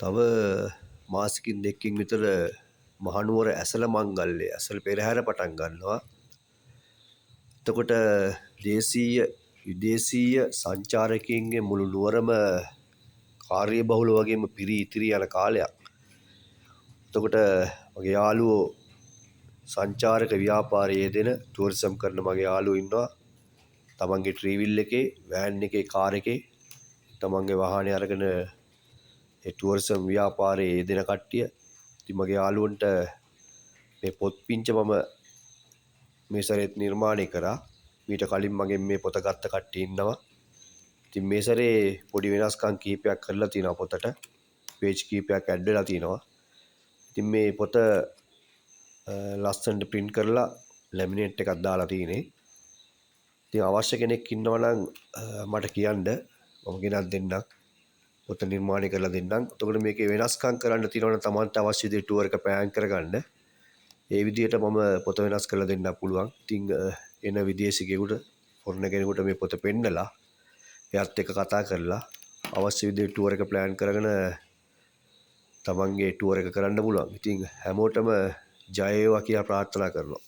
තව මාසකින් දෙකකින් විතර මහනුවර ඇසළ මංගල්‍යය ඇසළ පෙරහැර පටන් ගන්නවා. එතකොට දේශීය විදේශීය සංචාරකයන්ගේ මුළු නුවරම කාර්යබහුල වගේම පිරී ඉතිරී යන කාලයක්. එතකොට මගේ යාළුවෝ සංචාරක ව්‍යාපාරයේ යෙදෙන ටුවරිසම් කරන මගේ යාළුවෝ ඉන්නවා. තමන්ගේ ට්‍රීවිල් එකේ වෑන් එකේ කාර් එකේ තමන්ගේ වාහනේ අරගෙන ඒ ටුවරිසම් ව්‍යාපාරයේ යෙදෙන කට්ටිය. ඉතින් මගේ යාළුවන්ට මේ පොත් පිංච මම මේ සැරේත් නිර්මාණය කරා. මීට කලින් මගෙන් මේ පොත ගත්ත කට්ටිය ඉන්නවා. ඉතින් මේ සැරේ පොඩි වෙනස්කම් කීපයක් කරලා තියෙනවා පොතට. පේජ් කීපයක් ඇඩ් වෙලා තියෙනවා. ඉතින් මේ පොත ලස්සනට print කරලා ලැමිනේට් එකක් දාලා තියෙන්නේ. ඉතින් අවශ්‍ය කෙනෙක් ඉන්නවා නම් මට කියන්න. මම ගෙනත් දෙන්නම්. පොත නිර්මාණය කරලා දෙන්නම්. එතකොට මේකේ වෙනස්කම් කරන්න තියෙනවා නම් Tamanට අවශ්‍ය දේ ටුවර් එක ප්ලෑන් කරගන්න. ඒ විදිහට මම පොත වෙනස් කරලා දෙන්න පුළුවන්. ඉතින් එන විදේශිකයෙකුට ෆොරන කෙනෙකුට මේ පොත පෙන්නලා එයාත් එක්ක කතා කරලා අවශ්‍ය විදිහට ටුවර් එක ප්ලෑන් කරගෙන තමන්ගේ ටුවර් එක කරන්න පුළුවන්. ඉතින් හැමෝටම ජය වේවා කියලා ප්‍රාර්ථනා කරනවා.